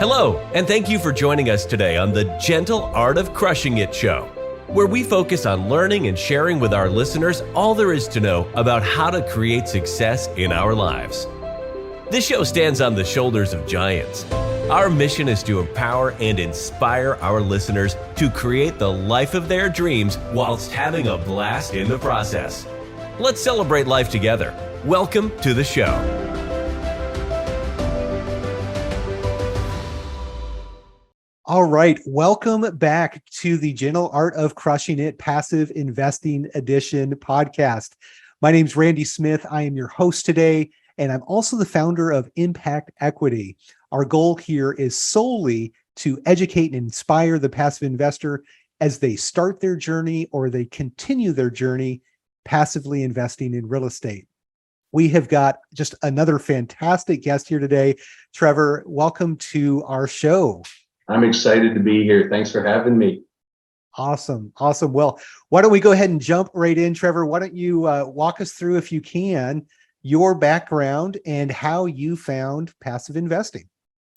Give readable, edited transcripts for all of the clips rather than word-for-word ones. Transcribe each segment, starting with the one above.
Hello, and thank you for joining us today on the Gentle Art of Crushing It show, where we focus on learning and sharing with our listeners all there is to know about how to create success in our lives. This show stands on the shoulders of giants. Our mission is to empower and inspire our listeners to create the life of their dreams whilst having a blast in the process. Let's celebrate life together. Welcome to the show. All right. Welcome back to the Gentle Art of Crushing It Passive Investing Edition podcast. My name's Randy Smith. I am your host today, and I'm also the founder of Impact Equity. Our goal here is solely to educate and inspire the passive investor as they start their journey or they continue their journey passively investing in real estate. We have got just another fantastic guest here today. Trevor, welcome to our show. I'm excited to be here. Thanks for having me. Awesome. Well, why don't we go ahead and jump right in, Trevor? Why don't you walk us through, if you can, your background and how you found passive investing?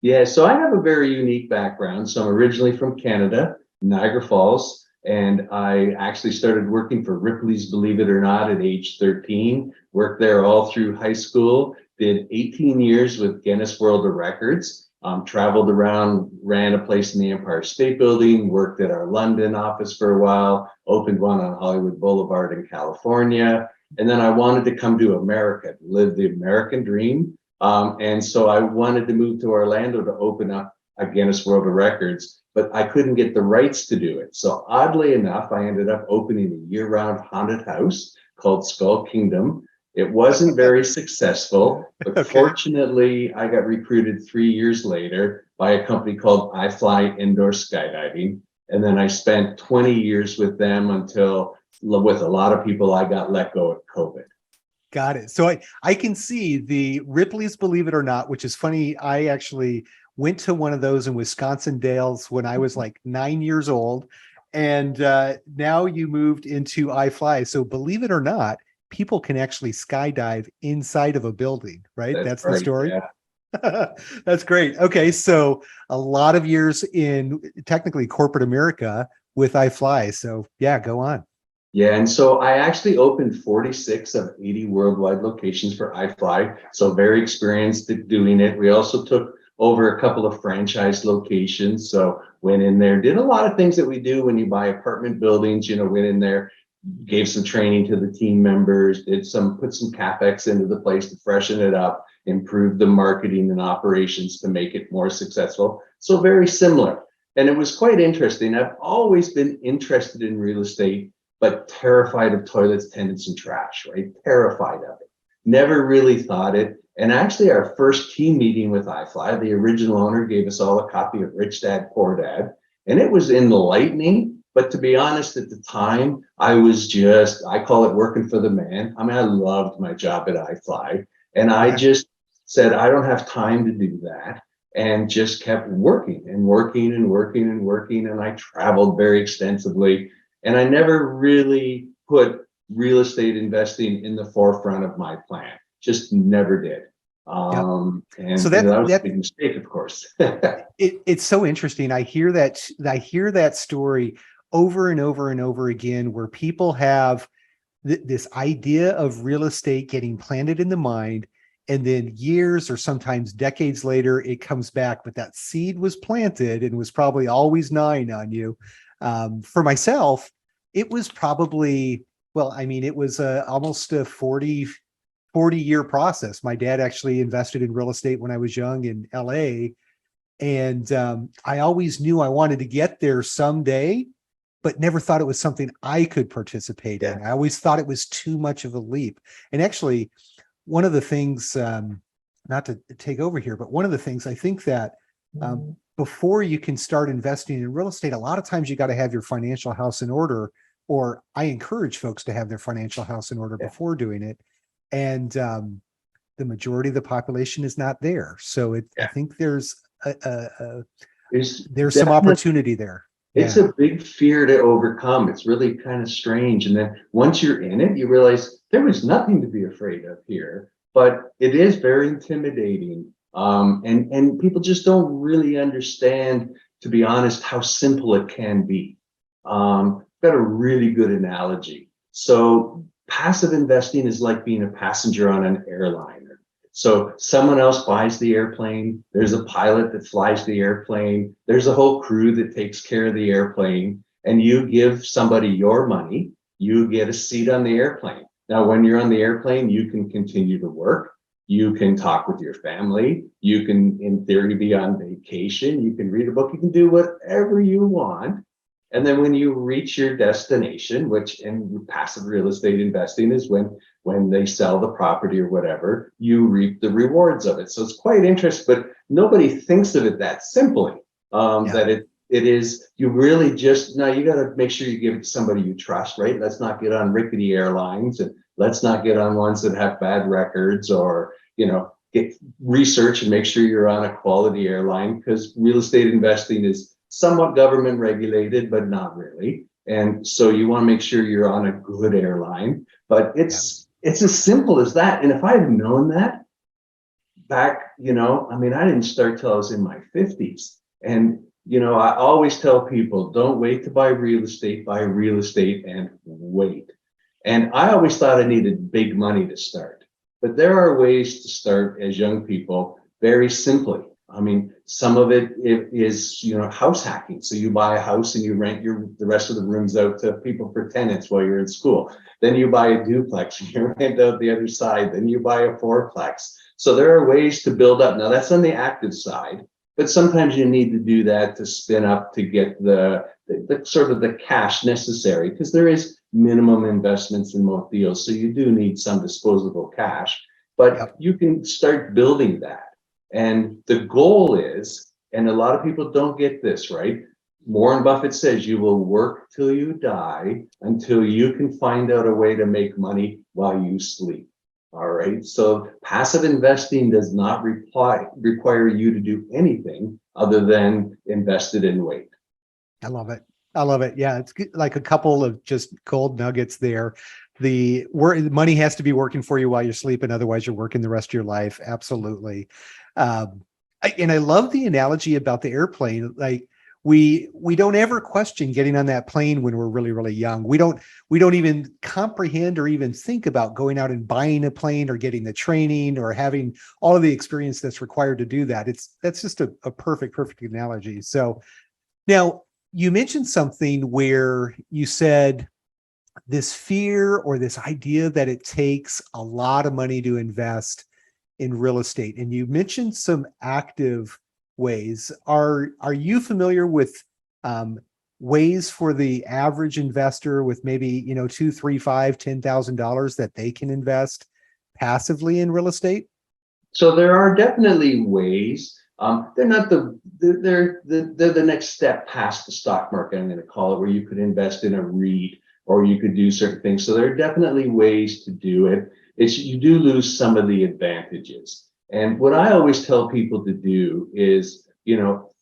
Yeah, so I have a very unique background. So I'm originally from Canada, Niagara Falls, and I actually started working for Ripley's, believe it or not, at age 13. Worked there all through high school, did 18 years with Guinness World of Records. Traveled around, ran a place in the Empire State Building, worked at our London office for a while, opened one on Hollywood Boulevard in California. And then I wanted to come to America, live the American dream. And so I wanted to move to Orlando to open up a Guinness World of Records, but I couldn't get the rights to do it. So oddly enough, I ended up opening a year-round haunted house called Skull Kingdom. It wasn't very successful, but Fortunately, I got recruited 3 years later by a company called iFly Indoor Skydiving. And then I spent 20 years with them until, with a lot of people, I got let go at COVID. Got it. So I can see the Ripley's, believe it or not, which is funny. I actually went to one of those in Wisconsin Dells when I was like 9 years old. And now you moved into iFly. So believe it or not, people can actually skydive inside of a building, right? That's right, the story. Yeah. That's great. Okay. So a lot of years in technically corporate America with iFly. So yeah, go on. Yeah. And so I actually opened 46 of 80 worldwide locations for iFly. So very experienced at doing it. We also took over a couple of franchise locations. So went in there, did a lot of things that we do when you buy apartment buildings, went in there, gave some training to the team members, put some CapEx into the place to freshen it up, improve the marketing and operations to make it more successful. So very similar. And it was quite interesting. I've always been interested in real estate, but terrified of toilets, tenants, and trash, right? Terrified of it. Never really thought it. And actually our first team meeting with iFly, the original owner gave us all a copy of Rich Dad, Poor Dad. And it was enlightening. But to be honest, at the time, I call it working for the man. I mean, I loved my job at iFly. And I just said, I don't have time to do that. And just kept working. And I traveled very extensively. And I never really put real estate investing in the forefront of my plan. Just never did. And so that was a big mistake, of course. It's so interesting. I hear that story over and over and over again, where people have this idea of real estate getting planted in the mind, and then years or sometimes decades later, it comes back. But that seed was planted and was probably always gnawing on you. For myself, it was probably, it was almost a 40-year process. My dad actually invested in real estate when I was young in LA. And I always knew I wanted to get there someday, but never thought it was something I could participate in. I always thought it was too much of a leap. And actually, one of the things, not to take over here, but one of the things I think that before you can start investing in real estate, a lot of times you got to have your financial house in order, or I encourage folks to have their financial house in order before doing it. And the majority of the population is not there. So I think there's some opportunity there. It's a big fear to overcome. It's really kind of strange. And then once you're in it, you realize there was nothing to be afraid of here, but it is very intimidating. And people just don't really understand, to be honest, how simple it can be. Got a really good analogy. So passive investing is like being a passenger on an airliner. So someone else buys the airplane. There's a pilot that flies the airplane. There's a whole crew that takes care of the airplane. And you give somebody your money, you get a seat on the airplane. Now, when you're on the airplane, you can continue to work. You can talk with your family. You can, in theory, be on vacation. You can read a book. You can do whatever you want. And then when you reach your destination, which in passive real estate investing is when they sell the property or whatever, you reap the rewards of it. So it's quite interesting, but nobody thinks of it that simply. That it is, you really just, now you got to make sure you give it to somebody you trust, right? Let's not get on rickety airlines, and let's not get on ones that have bad records, or, get research and make sure you're on a quality airline, because real estate investing is somewhat government regulated, but not really. And so you want to make sure you're on a good airline, but it's as simple as that. And if I had known that back, I didn't start till I was in my 50s. And, I always tell people, don't wait to buy real estate and wait. And I always thought I needed big money to start, but there are ways to start as young people very simply. Some of it is, house hacking. So you buy a house and you rent the rest of the rooms out to people for tenants while you're in school. Then you buy a duplex and you rent out the other side. Then you buy a fourplex. So there are ways to build up. Now that's on the active side, but sometimes you need to do that to spin up to get the sort of the cash necessary, because there is minimum investments in most deals. So you do need some disposable cash, but you can start building that. And the goal is, and a lot of people don't get this, right? Warren Buffett says you will work till you die until you can find out a way to make money while you sleep. All right. So passive investing does not require you to do anything other than invest it in wait. I love it. I love it. Yeah. It's like a couple of just gold nuggets there. The money has to be working for you while you're sleeping. Otherwise you're working the rest of your life. Absolutely. And I love the analogy about the airplane. Like we don't ever question getting on that plane when we're really, really young. We don't even comprehend or even think about going out and buying a plane or getting the training or having all of the experience that's required to do that. That's just a perfect analogy. So now you mentioned something where you said this fear or this idea that it takes a lot of money to invest in real estate. And you mentioned some active ways. Are you familiar with ways for the average investor with maybe, $2, $3, $5, $10,000 that they can invest passively in real estate? So there are definitely ways. They're not they're the next step past the stock market, I'm going to call it, where you could invest in a REIT or you could do certain things. So there are definitely ways to do it. You do lose some of the advantages. And what I always tell people to do is,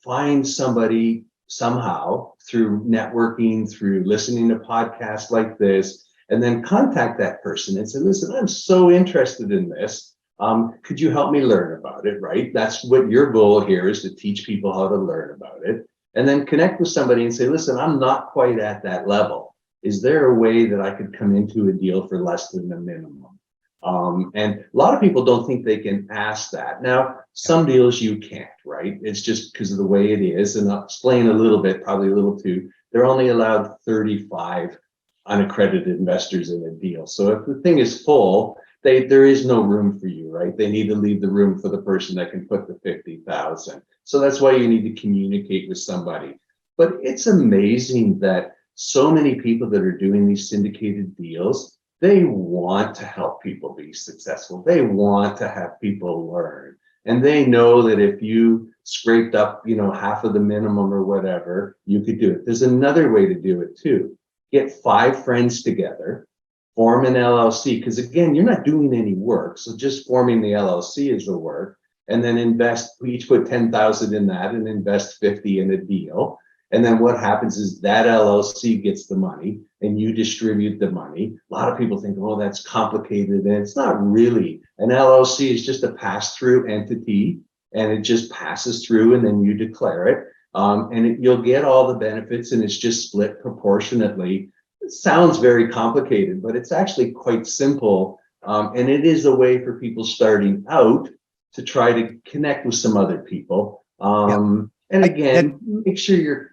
find somebody somehow through networking, through listening to podcasts like this, and then contact that person and say, listen, I'm so interested in this. Could you help me learn about it, right? That's what your goal here is, to teach people how to learn about it. And then connect with somebody and say, listen, I'm not quite at that level. Is there a way that I could come into a deal for less than the minimum? And a lot of people don't think they can ask that. Now, some deals you can't, right? It's just because of the way it is. And I'll explain a little bit, probably a little too. They're only allowed 35 unaccredited investors in a deal. So if the thing is full, there is no room for you, right? They need to leave the room for the person that can put the 50,000. So that's why you need to communicate with somebody. But it's amazing that so many people that are doing these syndicated deals, they want to help people be successful. They want to have people learn. And they know that if you scraped up, half of the minimum or whatever, you could do it. There's another way to do it too. Get 5 friends together, form an LLC, because again, you're not doing any work. So just forming the LLC is the work. And then each put 10,000 in that and invest 50 in a deal. And then what happens is that LLC gets the money and you distribute the money. A lot of people think, oh, that's complicated. And it's not really. An LLC is just a pass-through entity and it just passes through, and then you declare it. You'll get all the benefits, and it's just split proportionately. It sounds very complicated, but it's actually quite simple. And it is a way for people starting out to try to connect with some other people. And again, make sure you're,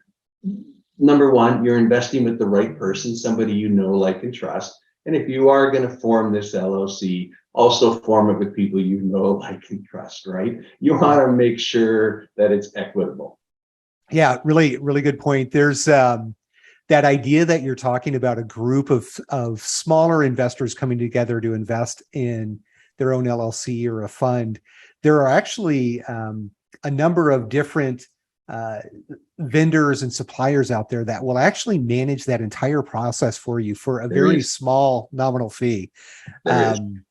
number one, you're investing with the right person, somebody you know, like, and trust. And if you are going to form this LLC, also form it with people you know, like, and trust, right? You want to make sure that it's equitable. Yeah, really, really good point. There's that idea that you're talking about, a group of smaller investors coming together to invest in their own LLC or a fund. There are actually a number of different vendors and suppliers out there that will actually manage that entire process for you for a very small nominal fee. And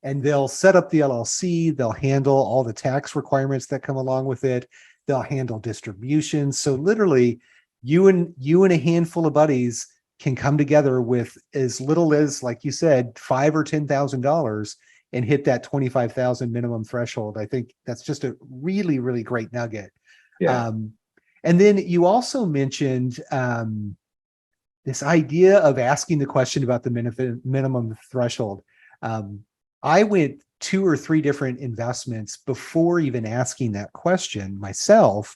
they'll set up the LLC, they'll handle all the tax requirements that come along with it, they'll handle distributions. So literally, you and a handful of buddies can come together with as little as, like you said, $5,000 or $10,000 and hit that 25,000 minimum threshold. I think that's just a really, really great nugget. Yeah. And then you also mentioned this idea of asking the question about the minimum threshold. I went 2 or 3 different investments before even asking that question myself.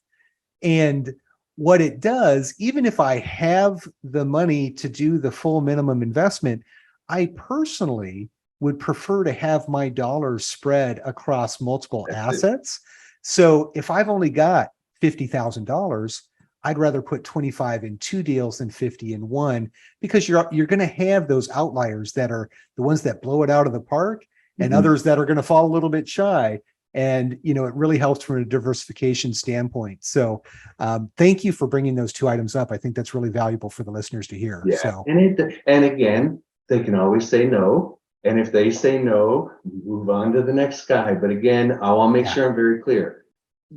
And what it does, even if I have the money to do the full minimum investment, I personally would prefer to have my dollars spread across multiple assets. So if I've only got $50,000, I'd rather put 25 in 2 deals than 50 in one, because you're going to have those outliers that are the ones that blow it out of the park, and others that are going to fall a little bit shy. And, it really helps from a diversification standpoint. So thank you for bringing those 2 items up. I think that's really valuable for the listeners to hear. Yeah. So, and again, they can always say no. And if they say no, move on to the next guy. But again, I want to make sure I'm very clear.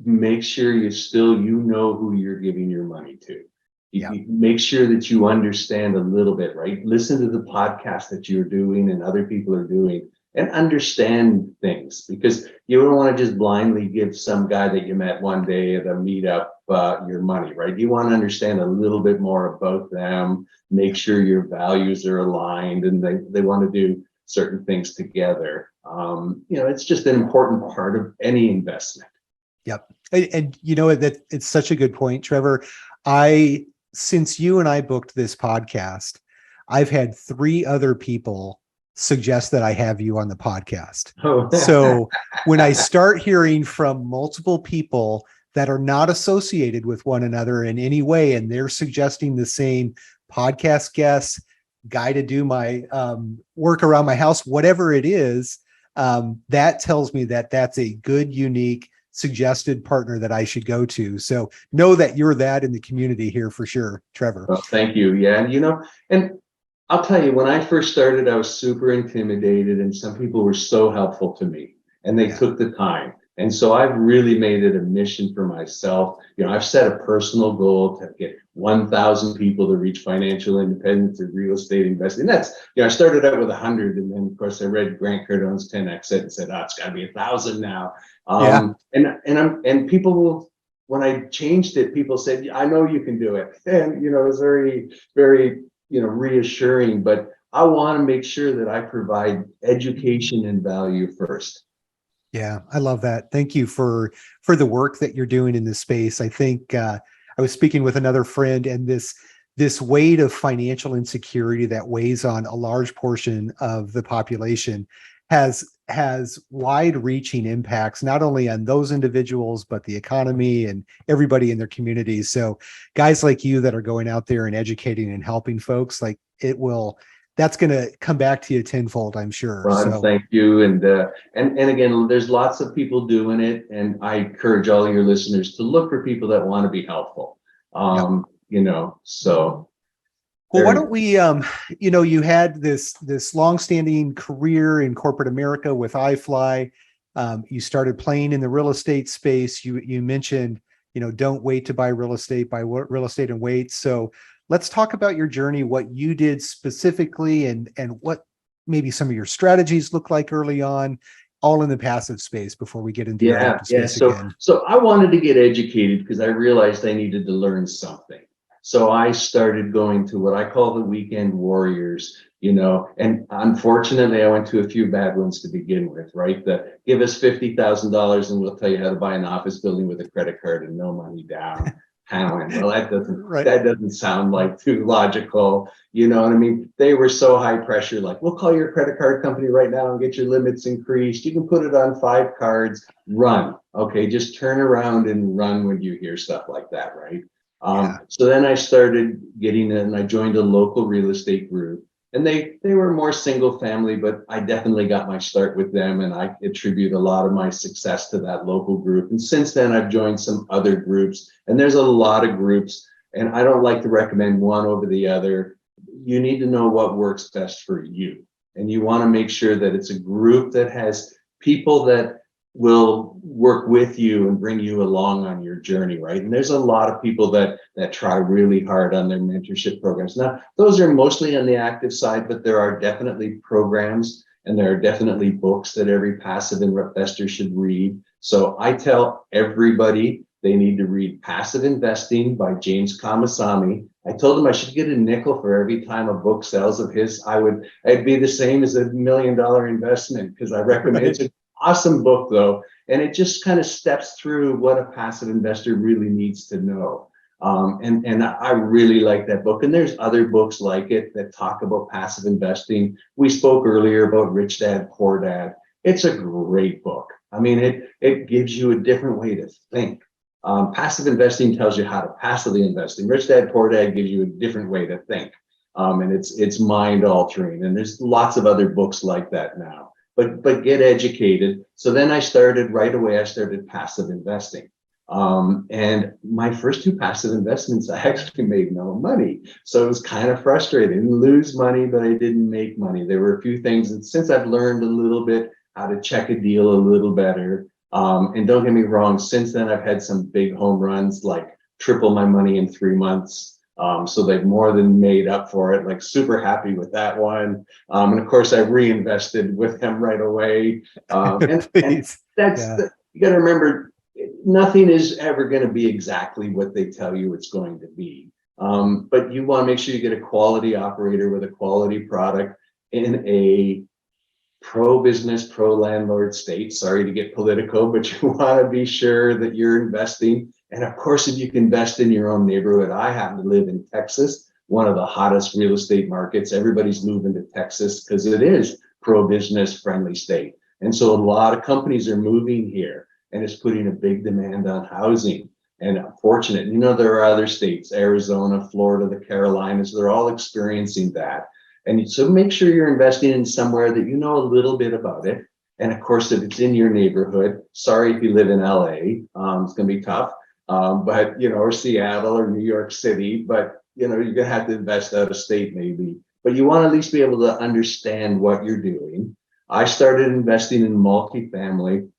Make sure you know who you're giving your money to. You make sure that you understand a little bit, right? Listen to the podcast that you're doing and other people are doing, and understand things, because you don't want to just blindly give some guy that you met one day at a meetup your money, right? You want to understand a little bit more about them, make sure your values are aligned, and they want to do certain things together. It's just an important part of any investment. Yep. And that it's such a good point, Trevor. Since you and I booked this podcast, I've had 3 other people suggest that I have you on the podcast. Oh. So when I start hearing from multiple people that are not associated with one another in any way, and they're suggesting the same podcast guests, guy to do my work around my house, whatever it is, that tells me that that's a good, unique, suggested partner that I should go to. So know that you're that in the community here for sure, Trevor. Well, thank you. Yeah. And I'll tell you, when I first started, I was super intimidated, and some people were so helpful to me, and they took the time. And so I've really made it a mission for myself. I've set a personal goal to get 1,000 people to reach financial independence in real estate investing. That's, I started out with 100, and then of course I read Grant Cardone's 10X and said, oh, it's got to be 1,000 now. And people will, when I changed it, people said, I know you can do it. And, it was very, very, reassuring, but I want to make sure that I provide education and value first. Yeah, I love that. Thank you for the work that you're doing in this space. I think I was speaking with another friend, and this weight of financial insecurity that weighs on a large portion of the population has wide-reaching impacts, not only on those individuals, but the economy and everybody in their communities. So guys like you that are going out there and educating and helping folks, like, that's going to come back to you tenfold, I'm sure. Ron, so thank you. And again, there's lots of people doing it, and I encourage all your listeners to look for people that want to be helpful. So. Well, why don't we, you had this longstanding career in corporate America with iFly. You started playing in the real estate space. You mentioned, don't wait to buy real estate, buy real estate and wait. So let's talk about your journey, what you did specifically, and what maybe some of your strategies look like early on, all in the passive space before we get into the Yeah, active yeah. space again. So I wanted to get educated because I realized I needed to learn something. So I started going to what I call the weekend warriors, and unfortunately I went to a few bad ones to begin with, right? Give us $50,000 and we'll tell you how to buy an office building with a credit card and no money down. Well, Right. that doesn't sound like too logical. You know what I mean? They were so high pressure, like, we'll call your credit card company right now and get your limits increased. You can put it on 5 cards, run. Okay, just turn around and run when you hear stuff like that, right? Yeah. So then I started getting in, I joined a local real estate group, and they were more single family, but I definitely got my start with them, and I attribute a lot of my success to that local group. And since then I've joined some other groups, and there's a lot of groups, and I don't like to recommend one over the other. You need to know what works best for you, and you want to make sure that it's a group that has people that will work with you and bring you along on your journey, right? And there's a lot of people that try really hard on their mentorship programs. Now, those are mostly on the active side, but there are definitely programs and there are definitely books that every passive investor should read. So I tell everybody they need to read Passive Investing by James Kamasami. I told him I should get a nickel for every time a book sells of his. I'd be the same as $1 million investment, because I recommend it. It's an awesome book though, and it just kind of steps through what a passive investor really needs to know. And I really like that book. And there's other books like it that talk about passive investing. We spoke earlier about Rich Dad, Poor Dad. It's a great book. I mean, it gives you a different way to think. Passive investing tells you how to passively invest. Rich Dad, Poor Dad gives you a different way to think. And it's mind altering. And there's lots of other books like that now. But get educated. So then I started passive investing. And my first 2 passive investments, I actually made no money. So it was kind of frustrating. I didn't lose money, but I didn't make money. There were a few things. And since I've learned a little bit how to check a deal a little better, and don't get me wrong, since then I've had some big home runs, like triple my money in 3 months. So they've more than made up for it, like super happy with that one. And of course I reinvested with them right away. And that's you got to remember, nothing is ever going to be exactly what they tell you it's going to be. But you want to make sure you get a quality operator with a quality product in a pro-business, pro-landlord state. Sorry to get political, but you want to be sure that you're investing. And of course, if you can invest in your own neighborhood, I happen to live in Texas, one of the hottest real estate markets. Everybody's moving to Texas because it is pro-business friendly state. And so a lot of companies are moving here, and it's putting a big demand on housing. And fortunate, there are other states, Arizona, Florida, the Carolinas, they're all experiencing that. And so make sure you're investing in somewhere that you know a little bit about it. And of course, if it's in your neighborhood, sorry if you live in LA, it's going to be tough. But or Seattle or New York City, but you're gonna have to invest out of state maybe. But you want to at least be able to understand what you're doing. I started investing in multifamily.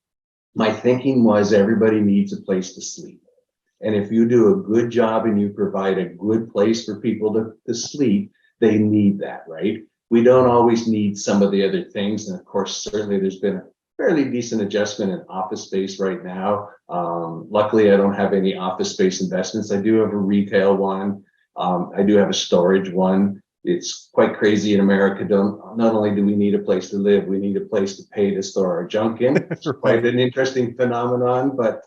My thinking was everybody needs a place to sleep. And if you do a good job and you provide a good place for people to sleep, they need that, right? We don't always need some of the other things. And of course, certainly there's been a fairly decent adjustment in office space right now. Luckily, I don't have any office space investments. I do have a retail one. I do have a storage one. It's quite crazy in America. Not only do we need a place to live, we need a place to pay to store our junk in. It's quite an interesting phenomenon, but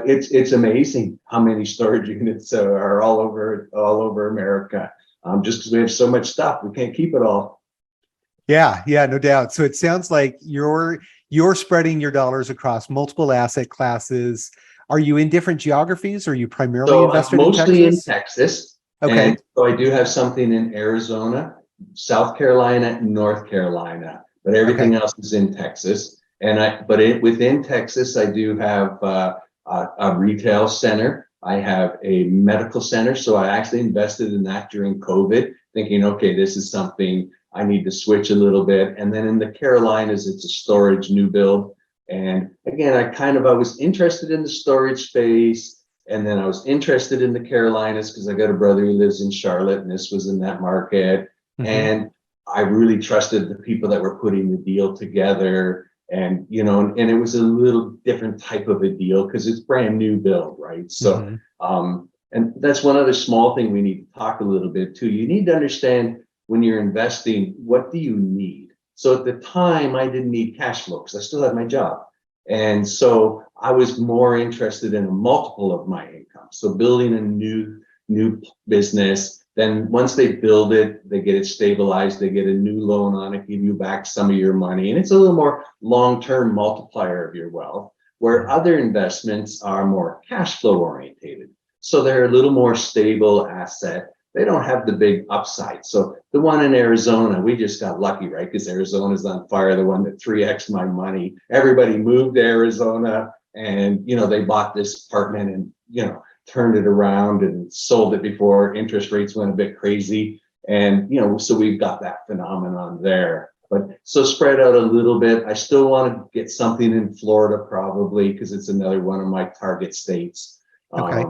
it's amazing how many storage units are all over America. Just because we have so much stuff, we can't keep it all. Yeah, no doubt. So it sounds like you're spreading your dollars across multiple asset classes. Are you in different geographies? Or are you primarily invested in Texas? Mostly in Texas. Okay. And so I do have something in Arizona, South Carolina, North Carolina, but everything else is in Texas. And within Texas, I do have a retail center. I have a medical center. So I actually invested in that during COVID, thinking, okay, this is something I need to switch a little bit. And then in the Carolinas, it's a storage new build. And again, I was interested in the storage space. And then I was interested in the Carolinas because I got a brother who lives in Charlotte, and this was in that market. Mm-hmm. And I really trusted the people that were putting the deal together. And, and it was a little different type of a deal because it's brand new build, right? So, and that's one other small thing we need to talk a little bit too. You need to understand when you're investing, what do you need? So at the time, I didn't need cash flow because I still had my job. And so I was more interested in a multiple of my income. So building a new business, then once they build it, they get it stabilized, they get a new loan on it, give you back some of your money. And it's a little more long-term multiplier of your wealth, where other investments are more cash flow orientated. So they're a little more stable asset. They don't have the big upside. So the one in Arizona, we just got lucky, right? Because Arizona's on fire, the one that 3x my money. Everybody moved to Arizona and, they bought this apartment and, turned it around and sold it before interest rates went a bit crazy. And, so we've got that phenomenon there. But so spread out a little bit. I still want to get something in Florida probably because it's another one of my target states. Okay.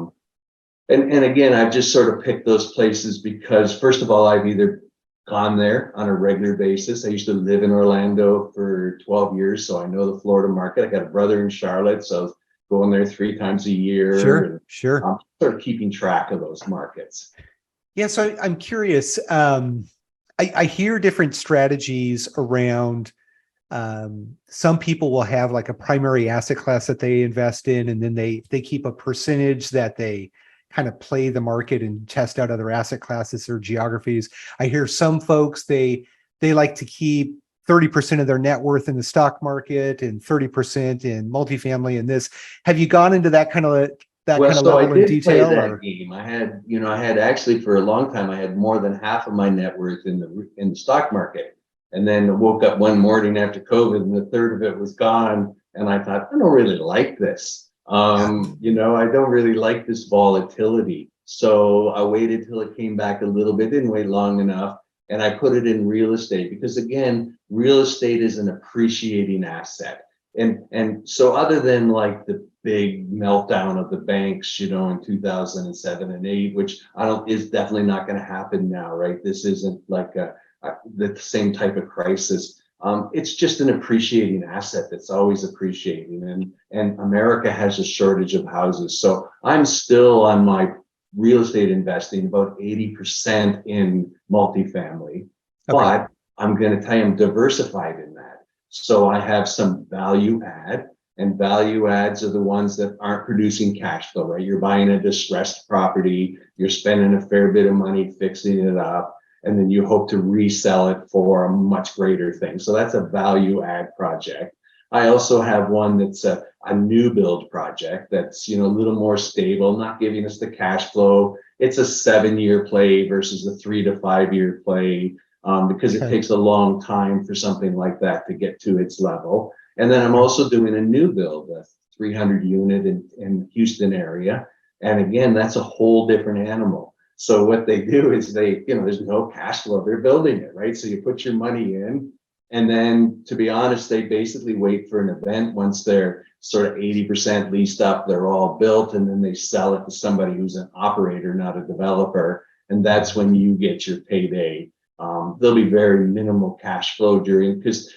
And again, I've just sort of picked those places because, first of all, I've either gone there on a regular basis. I used to live in Orlando for 12 years, so I know the Florida market. I got a brother in Charlotte, so I was going there 3 times a year. Sure. I'm sort of keeping track of those markets. Yeah, so I'm curious. I hear different strategies around. Some people will have like a primary asset class that they invest in, and then they keep a percentage that they kind of play the market and test out other asset classes or geographies. I hear some folks, they like to keep 30% of their net worth in the stock market and 30% in multifamily and this. Have you gone into that kind of level in detail? Play that game. I had actually for a long time, I had more than half of my net worth in the stock market. And then I woke up one morning after COVID and a third of it was gone. And I thought, I don't really like this. I don't really like this volatility. So I waited till it came back a little bit, didn't wait long enough. And I put it in real estate because again, real estate is an appreciating asset. And so other than like the big meltdown of the banks, in 2007 and 8, which is definitely not going to happen now, right? This isn't like the same type of crisis. It's just an appreciating asset that's always appreciating. And America has a shortage of houses. So I'm still on my real estate investing about 80% in multifamily, but I'm going to tell you I'm diversified in that. So I have some value add, and value adds are the ones that aren't producing cash flow, right? You're buying a distressed property, you're spending a fair bit of money fixing it up, and then you hope to resell it for a much greater thing. So that's a value add project. I also have one that's a new build project that's, a little more stable, not giving us the cash flow. It's a 7-year play versus a 3 to 5 year play because it takes a long time for something like that to get to its level. And then I'm also doing a new build, a 300 unit in Houston area. And again, that's a whole different animal. So what they do is there's no cash flow, they're building it, right? So you put your money in, and then to be honest, they basically wait for an event. Once they're sort of 80% leased up, they're all built, and then they sell it to somebody who's an operator, not a developer. And that's when you get your payday. There'll be very minimal cash flow because,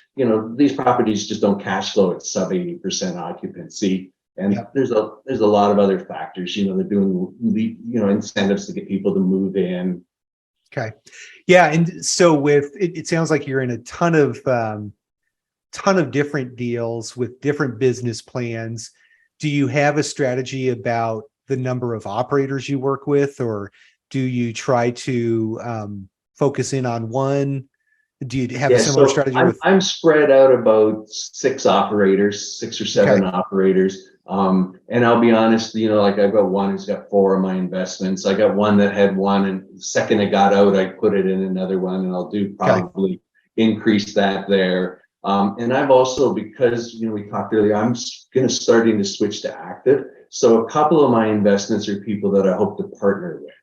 these properties just don't cash flow at sub 80% occupancy. And there's a lot of other factors, they're doing, incentives to get people to move in. Okay. Yeah. And so it sounds like you're in a ton of different deals with different business plans. Do you have a strategy about the number of operators you work with, or do you try to focus in on one? Do you have a similar strategy? I'm spread out about 6 operators, 6 or 7 operators. And I'll be honest, like I've got one who's got 4 of my investments. I got one that had one, and the second it got out, I put it in another one, and I'll do probably increase that there. And I've also, because, we talked earlier, I'm starting to switch to active. So a couple of my investments are people that I hope to partner with.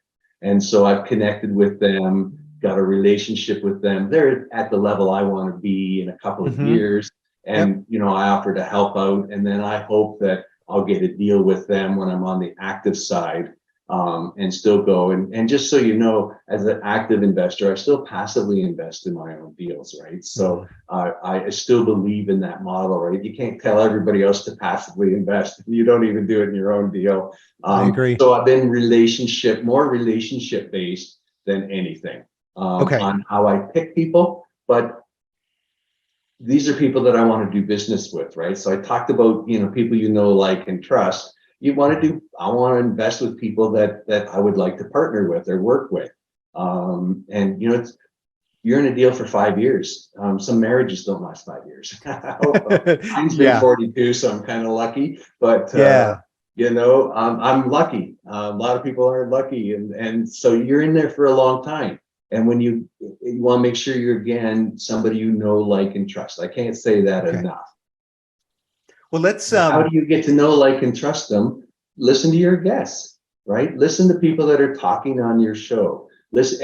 And so I've connected with them, got a relationship with them. They're at the level I want to be in a couple of years. And, I offer to help out. And then I hope that I'll get a deal with them when I'm on the active side. and still go. And just so you know, as an active investor, I still passively invest in my own deals, right? So I still believe in that model, right? You can't tell everybody else to passively invest. You don't even do it in your own deal. I agree. So I've been more relationship based than anything on how I pick people. But these are people that I want to do business with, right? So I talked about, people like, and trust. I want to invest with people that I would like to partner with or work with. And you're in a deal for 5 years. Some marriages don't last 5 years. Mine's been 42, so I'm kind of lucky. But I'm lucky. A lot of people aren't lucky, and so you're in there for a long time. And when you want to make sure you're, again, somebody like, and trust. I can't say that enough. Well, let's. How do you get to know, like, and trust them? Listen to your guests, right? Listen to people that are talking on your show. Listen,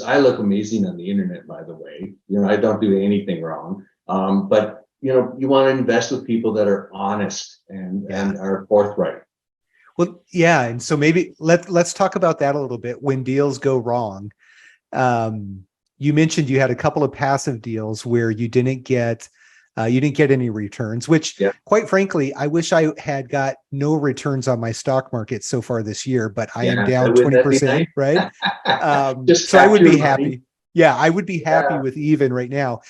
I look amazing on the internet, by the way. I don't do anything wrong. But you want to invest with people that are honest and are forthright. Well, yeah. And so maybe let's talk about that a little bit when deals go wrong. You mentioned you had a couple of passive deals where you didn't get any returns, which quite frankly, I wish I had got no returns on my stock market so far this year, but I am down 20%, right? So I would be happy. Yeah, I would be happy with even right now.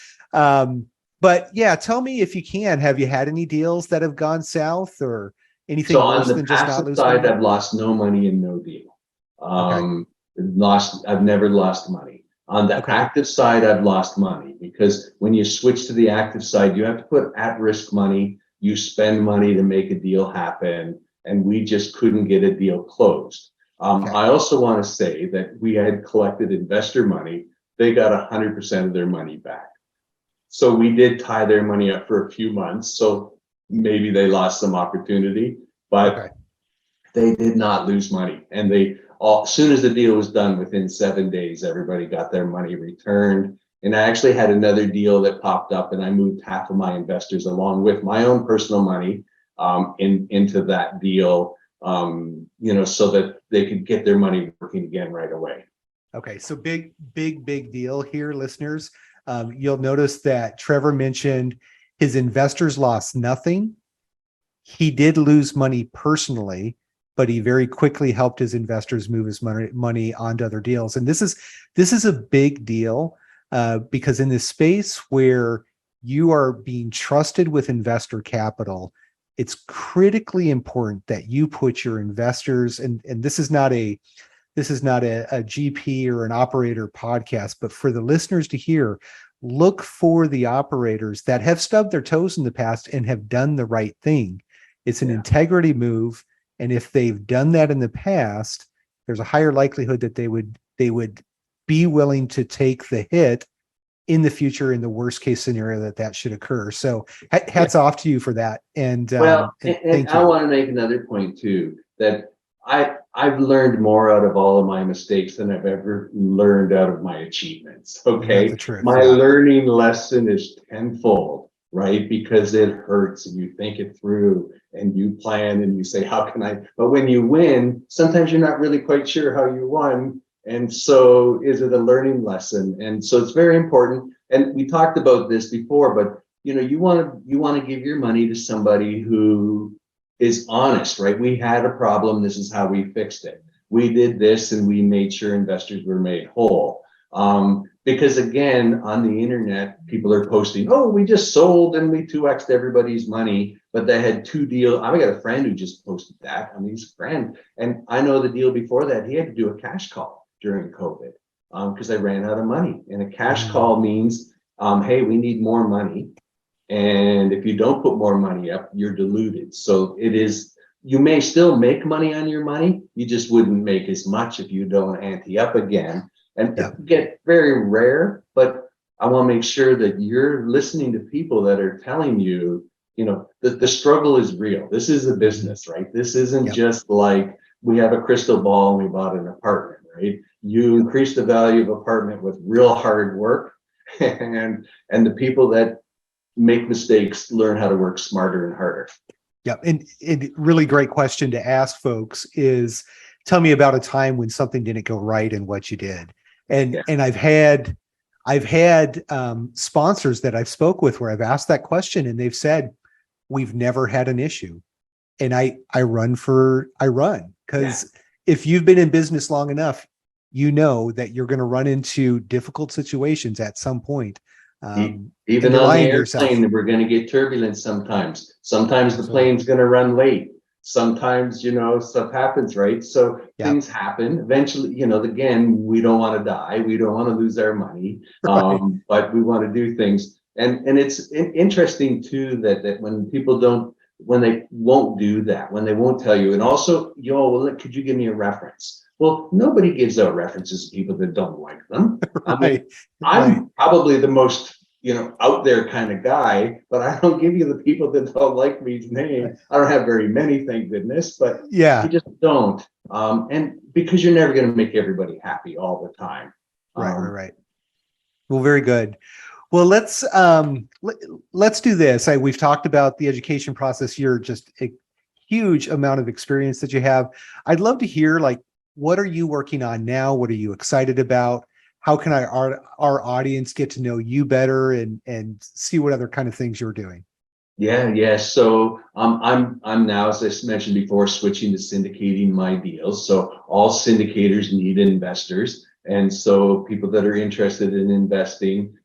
But yeah, tell me if you can, have you had any deals that have gone south or anything worse than just not losing? So on the passive side, I've lost no money in no deal. I've never lost money. On the active side, I've lost money because when you switch to the active side, you have to put at-risk money. You spend money to make a deal happen, and we just couldn't get a deal closed. I also want to say that we had collected investor money. They got 100% of their money back. So we did tie their money up for a few months. So maybe they lost some opportunity, but they did not lose money. And as soon as the deal was done, within 7 days, everybody got their money returned. And I actually had another deal that popped up, and I moved half of my investors along with my own personal money into that deal, so that they could get their money working again right away. Okay, so big deal here, listeners. You'll notice that Trevor mentioned his investors lost nothing. He did lose money personally, but he very quickly helped his investors move his money onto other deals. And this is a big deal because in this space where you are being trusted with investor capital, it's critically important that you put your investors, and this is not a GP or an operator podcast, but for the listeners to hear, look for the operators that have stubbed their toes in the past and have done the right thing. It's an integrity move. And if they've done that in the past, there's a higher likelihood that they would be willing to take the hit in the future in the worst case scenario that should occur. So hats off to you for that. And and I want to make another point too, that I've learned more out of all of my mistakes than I've ever learned out of my achievements. Okay. My learning lesson is tenfold, right? Because it hurts and you think it through and you plan and you say, how can I? But when you win, sometimes you're not really quite sure how you won. And so is it a learning lesson? And so it's very important. And we talked about this before, but you want to give your money to somebody who is honest, right? We had a problem. This is how we fixed it. We did this and we made sure investors were made whole. Because again, on the internet, people are posting, oh, we just sold and we 2x'd everybody's money, but they had 2 deals. I've got a friend who just posted that. I mean, he's a friend. And I know the deal before that, he had to do a cash call during COVID because they ran out of money. And a cash call means, hey, we need more money. And if you don't put more money up, you're diluted. So you may still make money on your money. You just wouldn't make as much if you don't ante up again. And it get very rare, but I want to make sure that you're listening to people that are telling you, that the struggle is real. This is a business, right? This isn't just like we have a crystal ball and we bought an apartment, right? You increase the value of apartment with real hard work, and the people that make mistakes learn how to work smarter and harder. Yeah, and really great question to ask folks is, tell me about a time when something didn't go right and what you did. And I've had sponsors that I've spoke with where I've asked that question and they've said, we've never had an issue. And I run because if you've been in business long enough, you know that you're going to run into difficult situations at some point. Even on the airplane, we're going to get turbulence sometimes. Sometimes the plane's going to run late. Sometimes, stuff happens, right? So things happen. Eventually, again, we don't want to die. We don't want to lose our money, but we want to do things. And it's interesting too that when people when they won't do that, when they won't tell you, and also, could you give me a reference? Well, nobody gives out references to people that don't like them. I'm probably the most, out there kind of guy, but I don't give you the people that don't like me's name. I don't have very many, thank goodness, but you just don't. And because you're never going to make everybody happy all the time. Right. Well, very good. Well, let's do this. We've talked about the education process. You're just a huge amount of experience that you have. I'd love to hear, what are you working on now? What are you excited about? How can our audience get to know you better and see what other kind of things you're doing? Yeah. So I'm now, as I mentioned before, switching to syndicating my deals. So all syndicators need investors. And so people that are interested in investing,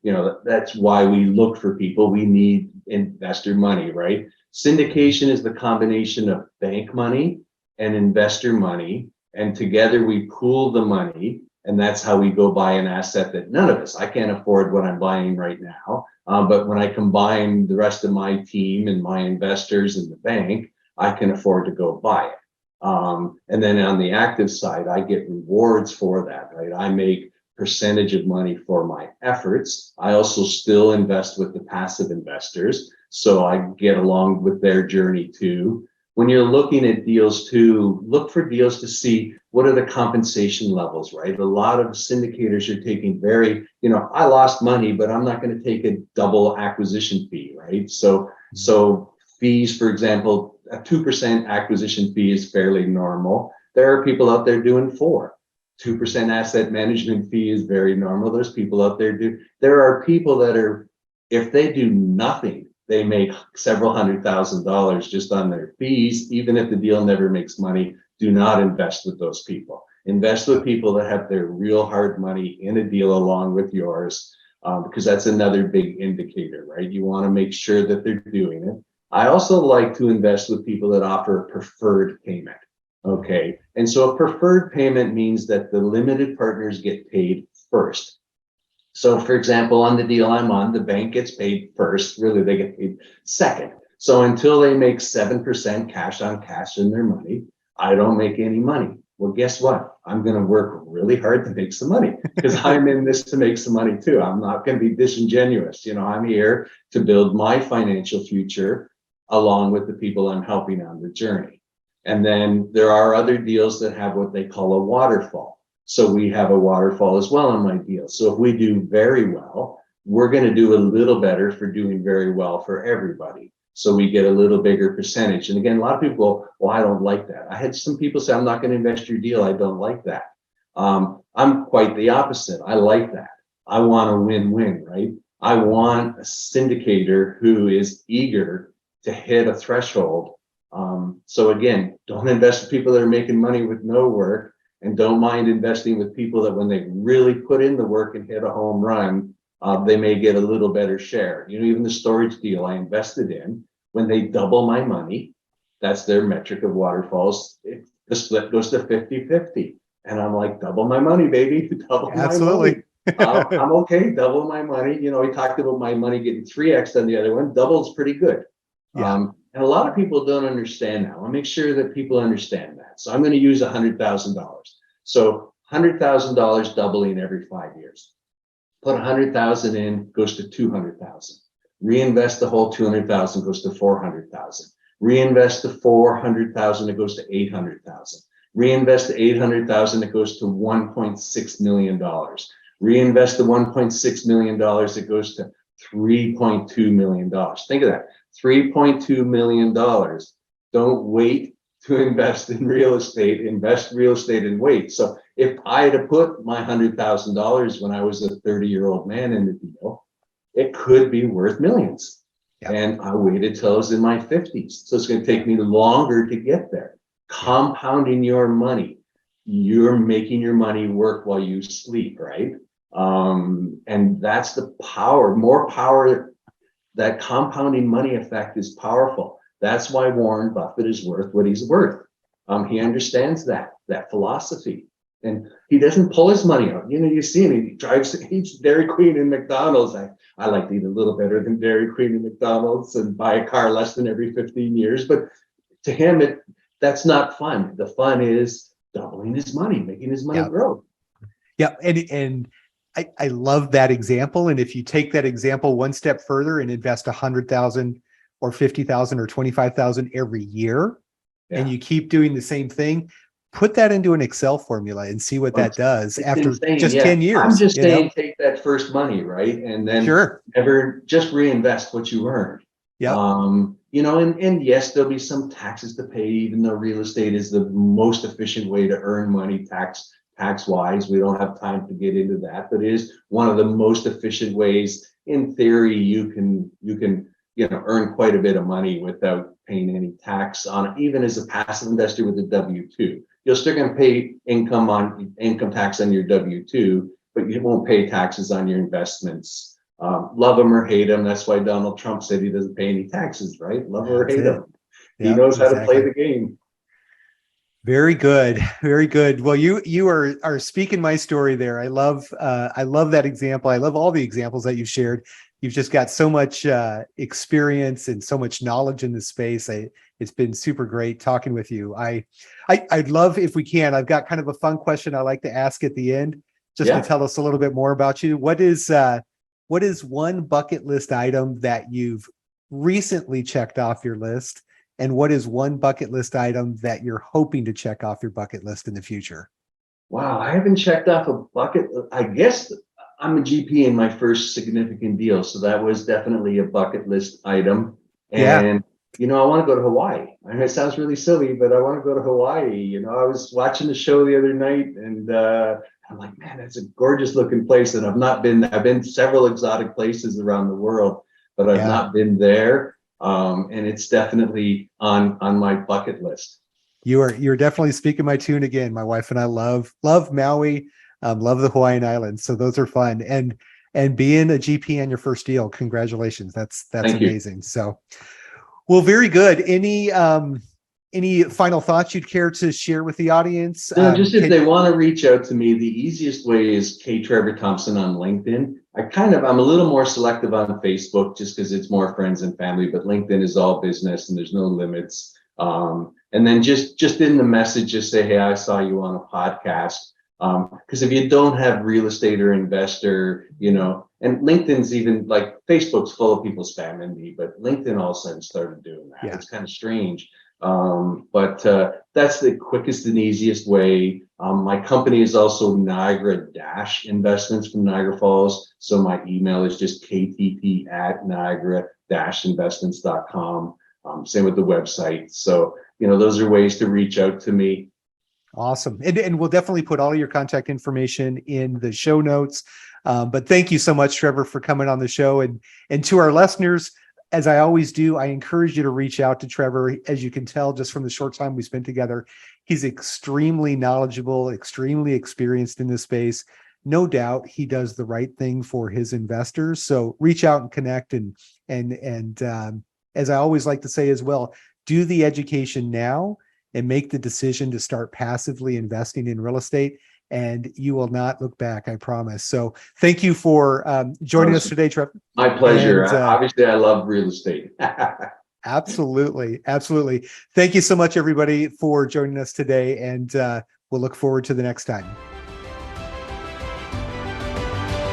that's why we look for people. We need investor money, right? Syndication is the combination of bank money and investor money. And together we pool the money. And that's how we go buy an asset that none of us, I can't afford what I'm buying right now. But when I combine the rest of my team and my investors in the bank, I can afford to go buy it. And then on the active side, I get rewards for that, right? I make percentage of money for my efforts. I also still invest with the passive investors. So I get along with their journey too. When you're looking at deals too, look for deals to see what are the compensation levels, right? A lot of syndicators are taking I lost money, but I'm not going to take a double acquisition fee, right? So fees, for example, a 2% acquisition fee is fairly normal. There are people out there doing 2% asset management fee is very normal. There's people out there there are people that are, if they do nothing, they make several $100,000 just on their fees. Even if the deal never makes money, do not invest with those people. Invest with people that have their real hard money in a deal along with yours, because that's another big indicator, right? You want to make sure that they're doing it. I also like to invest with people that offer a preferred payment. Okay. And so a preferred payment means that the limited partners get paid first. So for example, on the deal I'm on, the bank gets paid first. Really, they get paid second. So until they make 7% cash on cash in their money, I don't make any money. Well, guess what? I'm going to work really hard to make some money because I'm in this to make some money too. I'm not going to be disingenuous. I'm here to build my financial future along with the people I'm helping on the journey. And then there are other deals that have what they call a waterfall. So we have a waterfall as well on my deal. So if we do very well, we're going to do a little better for doing very well for everybody. So we get a little bigger percentage. And again, a lot of people go, well, I don't like that. I had some people say, I'm not going to invest your deal. I don't like that. I'm quite the opposite. I like that. I want a win-win, right? I want a syndicator who is eager to hit a threshold. So again, don't invest with people that are making money with no work, and don't mind investing with people that when they really put in the work and hit a home run, they may get a little better share. Even the storage deal I invested in, when they double my money, that's their metric of waterfalls. The split goes to 50-50. And I'm like, double my money, baby. Double Absolutely. my money. I'm okay, double my money. We talked about my money getting 3x on the other one. Double's pretty good. Yeah. And a lot of people don't understand that. I want to make sure that people understand that. So I'm going to use $100,000. So $100,000 doubling every 5 years. Put 100,000 in, goes to 200,000. Reinvest the whole 200,000, goes to 400,000. Reinvest the 400,000, it goes to 800,000. Reinvest the 800,000, it goes to $1.6 million. Reinvest the $1.6 million, it goes to $3.2 million. Think of that. $3.2 million. Don't wait to invest in real estate, invest real estate and wait. So if I had to put my $100,000 when I was a 30-year-old man in the deal, it could be worth millions. Yep. And I waited till I was in my 50s. So it's going to take me longer to get there. Compounding your money. You're making your money work while you sleep, right? And that's the power, more power. That compounding money effect is powerful. That's why Warren Buffett is worth what he's worth. He understands that philosophy, and he doesn't pull his money out. You know, you see him, he eats Dairy Queen and McDonald's. I like to eat a little better than Dairy Queen and McDonald's and buy a car less than every 15 years. But to him, that's not fun. The fun is doubling his money, making his money grow. Yeah. And I love that example. And if you take that example one step further and invest 100,000 or 50,000 or 25,000 every year, and you keep doing the same thing, put that into an Excel formula and see what that does after just 10 years. I'm just saying, take that first money, right? And then never just reinvest what you earned. Yeah. You know, and yes, there'll be some taxes to pay, even though real estate is the most efficient way to earn money tax wise. We don't have time to get into that, but it is one of the most efficient ways. In theory, you can earn quite a bit of money without paying any tax on it, even as a passive investor with a W-2. You're still going to pay income tax on your W-2, but you won't pay taxes on your investments. Love him or hate him. That's why Donald Trump said he doesn't pay any taxes, right? Love or hate him. He knows how to play the game. Very good. Very good. Well, you are speaking my story there. I love that example. I love all the examples that you shared. You've just got so much experience and so much knowledge in this space. It's been super great talking with you. I'd love, if we can, I've got kind of a fun question I like to ask at the end, just to tell us a little bit more about you. What is one bucket list item that you've recently checked off your list? And what is one bucket list item that you're hoping to check off your bucket list in the future? Wow, I haven't checked off a bucket. I guess I'm a GP in my first significant deal. So that was definitely a bucket list item. And, I want to go to Hawaii. I mean, it sounds really silly, but I want to go to Hawaii. I was watching the show the other night and I'm like, man, that's a gorgeous looking place. And I've been several exotic places around the world, but I've not been there. And it's definitely on my bucket list. You're definitely speaking my tune again. My wife and I love Maui, love the Hawaiian Islands. So those are fun. And being a GP on your first deal, congratulations. That's amazing. So, well, very good. Any final thoughts you'd care to share with the audience? No, just if they want to reach out to me, the easiest way is Trevor Thompson on LinkedIn. I'm a little more selective on Facebook just because it's more friends and family, but LinkedIn is all business and there's no limits. And then just in the message, just say, hey, I saw you on a podcast. Because if you don't have real estate or investor, and LinkedIn's even like Facebook's full of people spamming me, but LinkedIn all of a sudden started doing that. It's kind of strange. But that's the quickest and easiest way. My company is also Niagara-Investments from Niagara Falls. So my email is just ktt@niagara-investments.com. Same with the website. So, those are ways to reach out to me. Awesome. And we'll definitely put all of your contact information in the show notes. But thank you so much, Trevor, for coming on the show. And to our listeners, as I always do, I encourage you to reach out to Trevor. As you can tell, just from the short time we spent together, he's extremely knowledgeable, extremely experienced in this space. No doubt he does the right thing for his investors. So reach out and connect. And as I always like to say as well, do the education now and make the decision to start passively investing in real estate, and you will not look back, I promise. So thank you for joining us today, Trevor. My pleasure. And, obviously, I love real estate. Absolutely. Absolutely. Thank you so much, everybody, for joining us today, and we'll look forward to the next time.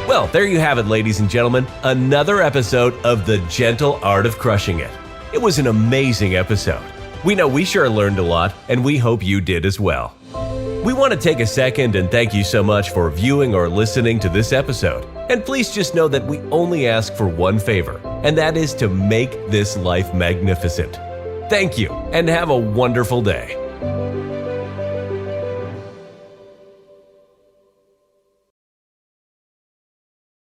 Well, there you have it, ladies and gentlemen. Another episode of The Gentle Art of Crushing It. It was an amazing episode. We know we sure learned a lot, and we hope you did as well. We want to take a second and thank you so much for viewing or listening to this episode. And please just know that we only ask for one favor, and that is to make this life magnificent. Thank you, and have a wonderful day.